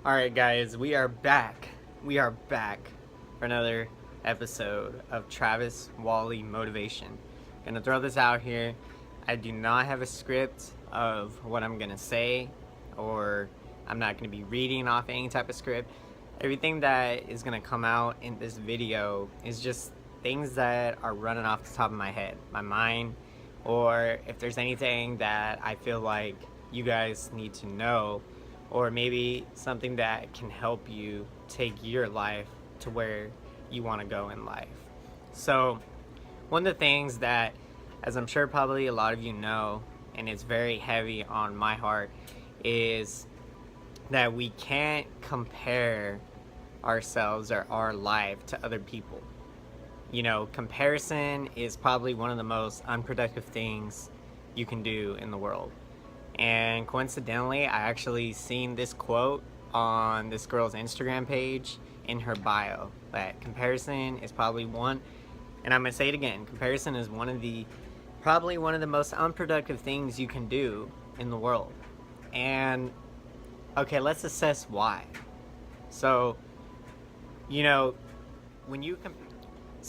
Alright, guys, we are back. We are back for another episode of Travis Wally Motivation. Gonna throw this out here. I do not have a script of what I'm gonna say, or I'm not gonna be reading off any type of script. Everything that is gonna come out in this video is just things that are running off the top of my head, my mind, or if there's anything that I feel like you guys need to know, or maybe something that can help you take your life to where you want to go in life. So, one of the things that, as I'm sure probably a lot of you know, and it's very heavy on my heart, is that we can't compare ourselves or our life to other people. You know, comparison is probably one of the most unproductive things you can do in the world. And coincidentally, I actually seen this quote on this girl's Instagram page in her bio that comparison is probably one, and I'm gonna say it again, comparison is probably one of the most unproductive things you can do in the world. And okay, let's assess why. So, you know, when you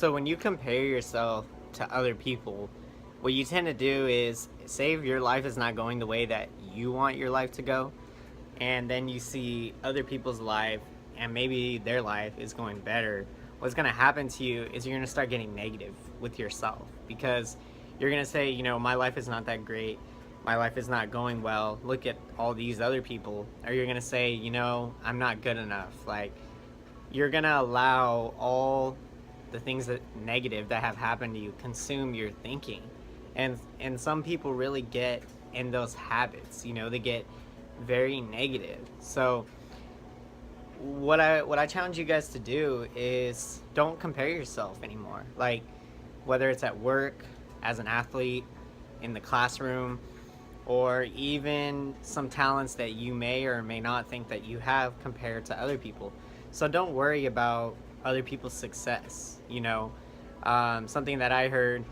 when you compare yourself to other people, what you tend to do is, say if your life is not going the way that you want your life to go, and then you see other people's life and maybe their life is going better, what's going to happen to you is you're going to start getting negative with yourself, because you're going to say, you know, my life is not that great, my life is not going well, look at all these other people. Or you're going to say, you know, I'm not good enough. Like, you're going to allow all the things that negative that have happened to you consume your thinking. And some people really get in those habits, you know, they get very negative. So what I challenge you guys to do is don't compare yourself anymore. Like, whether it's at work, as an athlete, in the classroom, or even some talents that you may or may not think that you have compared to other people. So don't worry about other people's success. You know, something that I heard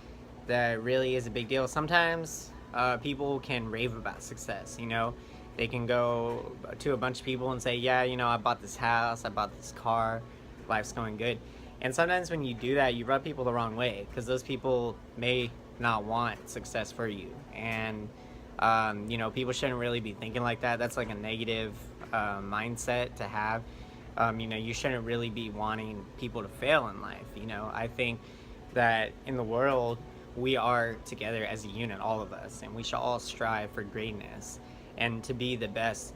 that really is a big deal. Sometimes people can rave about success. You know, they can go to a bunch of people and say, yeah, you know, I bought this house, I bought this car, life's going good. And sometimes when you do that, you rub people the wrong way, because those people may not want success for you. And you know, people shouldn't really be thinking like that. That's like a negative mindset to have. You know, you shouldn't really be wanting people to fail in life. You know, I think that in the world, we are together as a unit, all of us, and we should all strive for greatness and to be the best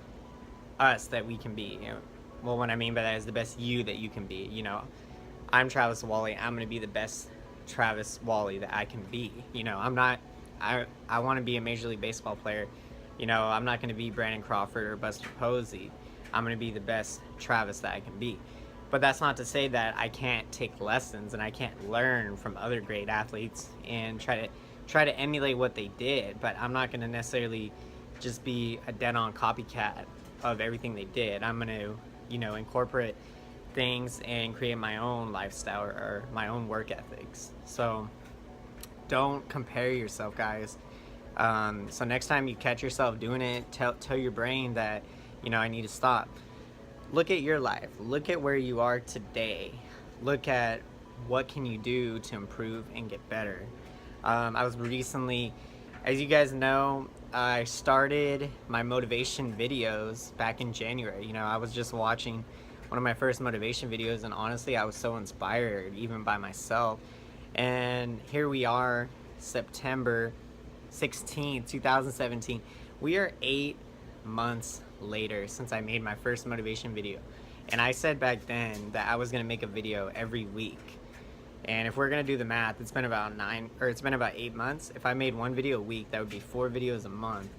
us that we can be. You know, well, what I mean by that is the best you that you can be. You know, I'm Travis Wally. I'm going to be the best Travis Wally that I can be. You know, I want to be a Major League Baseball player. You know, I'm not going to be Brandon Crawford or Buster Posey. I'm going to be the best Travis that I can be. But that's not to say that I can't take lessons and I can't learn from other great athletes and try to emulate what they did. But I'm not going to necessarily just be a dead-on copycat of everything they did. I'm going to, you know, incorporate things and create my own lifestyle or my own work ethics. So don't compare yourself, guys. So next time you catch yourself doing it, tell your brain that, you know, I need to stop. Look at your life. Look at where you are today. Look at what can you do to improve and get better. I was recently, as you guys know, I started my motivation videos back in January. You know, I was just watching one of my first motivation videos, and honestly, I was so inspired even by myself. And here we are, September 16th, 2017. We are 8 months later since I made my first motivation video. And I said back then that I was going to make a video every week. And if we're going to do the math, it's been about 8 months. If I made one video a week, that would be 4 videos a month.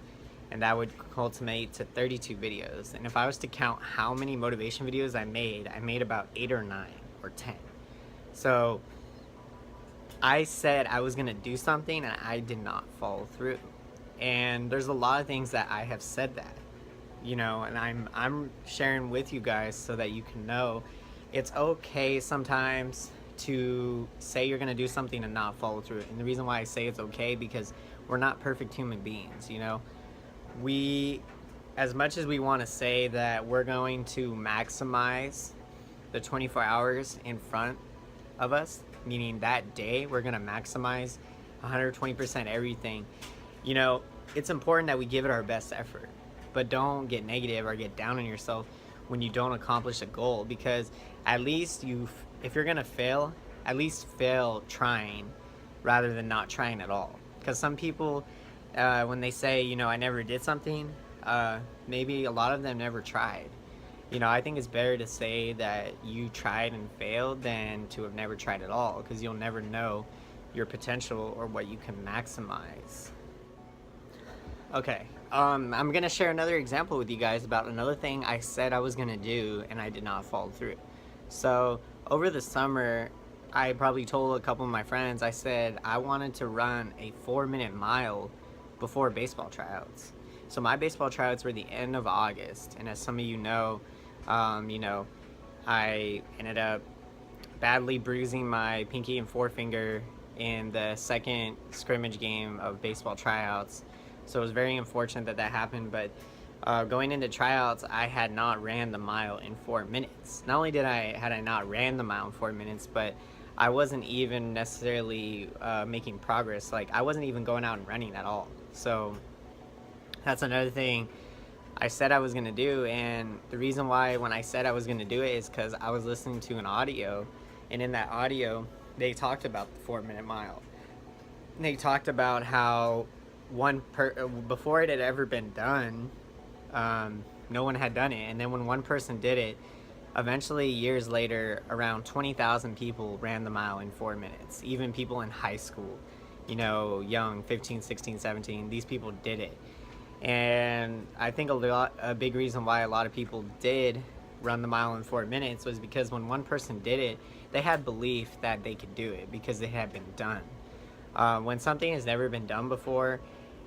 And that would ultimate to 32 videos. And if I was to count how many motivation videos I made about 8 or 9 or 10. So I said I was going to do something and I did not follow through. And there's a lot of things that I have said that, you know, and I'm sharing with you guys so that you can know it's okay sometimes to say you're going to do something and not follow through. And the reason why I say it's okay, because we're not perfect human beings, you know. We as much as we want to say that we're going to maximize the 24 hours in front of us, meaning that day we're going to maximize 120% everything, you know, it's important that we give it our best effort. But don't get negative or get down on yourself when you don't accomplish a goal, because at least if you're going to fail, at least fail trying rather than not trying at all. Because some people, when they say, you know, I never did something, maybe a lot of them never tried. You know, I think it's better to say that you tried and failed than to have never tried at all, because you'll never know your potential or what you can maximize. Okay, I'm gonna share another example with you guys about another thing I said I was gonna do and I did not follow through. So over the summer, I probably told a couple of my friends, I said I wanted to run a 4-minute mile before baseball tryouts. So my baseball tryouts were the end of August, and as some of you know, I ended up badly bruising my pinky and forefinger in the second scrimmage game of baseball tryouts. So it was very unfortunate that that happened, but going into tryouts, I had not ran the mile in 4 minutes. Not only had I not ran the mile in 4 minutes, but I wasn't even necessarily making progress. Like, I wasn't even going out and running at all. So that's another thing I said I was going to do, and the reason why when I said I was going to do it is because I was listening to an audio, and in that audio, they talked about the 4-minute mile. They talked about how before it had ever been done, no one had done it, and then when one person did it, eventually years later, around 20,000 people ran the mile in 4 minutes. Even people in high school, you know, young, 15, 16, 17, these people did it. And I think a big reason why a lot of people did run the mile in 4 minutes was because when one person did it, they had belief that they could do it because it had been done. When something has never been done before,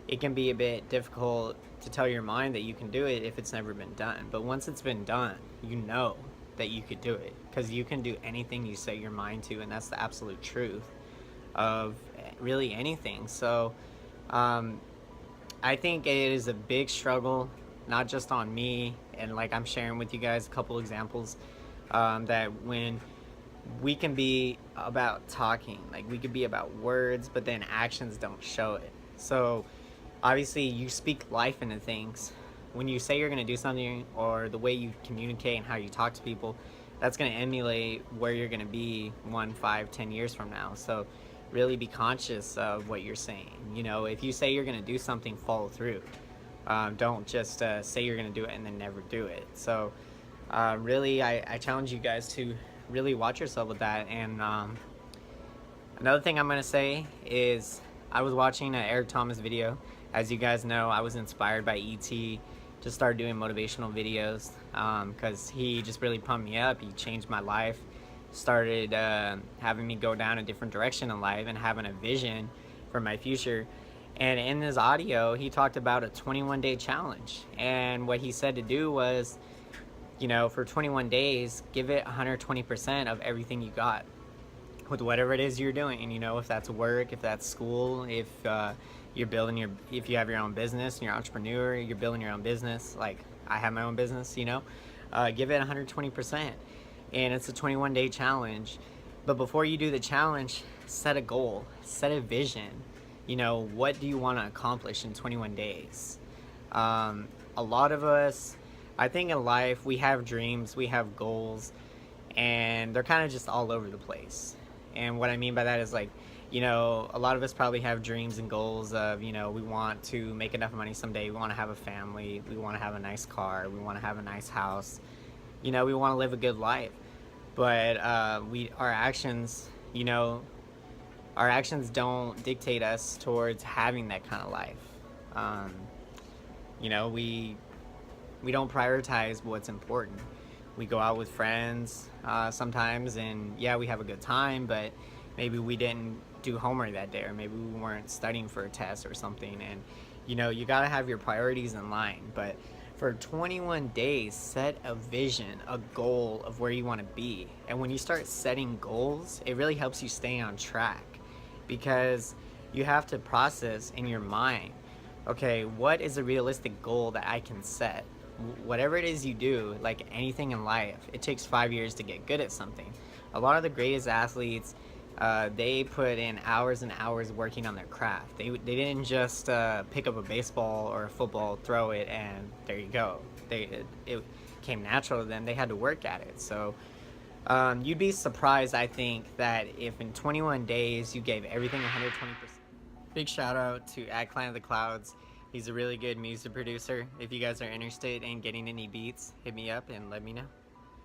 it can be a bit difficult to tell your mind that you can do it if it's never been done. But once it's been done, you know that you could do it, because you can do anything you set your mind to, and that's the absolute truth of really anything. So I think it is a big struggle, not just on me, and like I'm sharing with you guys a couple examples, that when we can be about talking, like we could be about words, but then actions don't show it. So obviously you speak life into things. When you say you're going to do something, or the way you communicate and how you talk to people, that's going to emulate where you're going to be 1, 5, 10 years from now. So really be conscious of what you're saying. You know, if you say you're going to do something, follow through. Don't just say you're going to do it and then never do it. So really, I challenge you guys to really watch yourself with that. And another thing I'm going to say is, I was watching an Eric Thomas video. As you guys know, I was inspired by E.T. to start doing motivational videos, because he just really pumped me up. He changed my life, started having me go down a different direction in life and having a vision for my future. And in his audio, he talked about a 21-day challenge. And what he said to do was, you know, for 21 days, give it 120% of everything you got with whatever it is you're doing. And, you know, if that's work, if that's school, if if you have your own business and you're an entrepreneur, you're building your own business, like I have my own business, you know, give it 120%. And it's a 21-day challenge. But before you do the challenge, set a goal, set a vision. You know, what do you want to accomplish in 21 days? A lot of us, I think in life, we have dreams, we have goals, and they're kind of just all over the place. And what I mean by that is, like, you know, a lot of us probably have dreams and goals of, you know, we want to make enough money someday, we want to have a family, we want to have a nice car, we want to have a nice house, you know, we want to live a good life. But our actions, you know, our actions don't dictate us towards having that kind of life. You know, we don't prioritize what's important. We go out with friends sometimes, and yeah, we have a good time, but maybe we didn't do homework that day, or maybe we weren't studying for a test or something. And you know, you gotta have your priorities in line. But for 21 days, set a vision, a goal of where you want to be. And when you start setting goals, it really helps you stay on track, because you have to process in your mind okay, what is a realistic goal that I can set? Whatever it is you do, like anything in life, it takes 5 years to get good at something. A lot of the greatest athletes, they put in hours and hours working on their craft. They didn't just pick up a baseball or a football, throw it, and there you go. It came natural to them. They had to work at it. So you'd be surprised, I think, that if in 21 days you gave everything 120%. Big shout out to at Clan of the Clouds. He's a really good music producer. If you guys are interested in getting any beats, hit me up and let me know.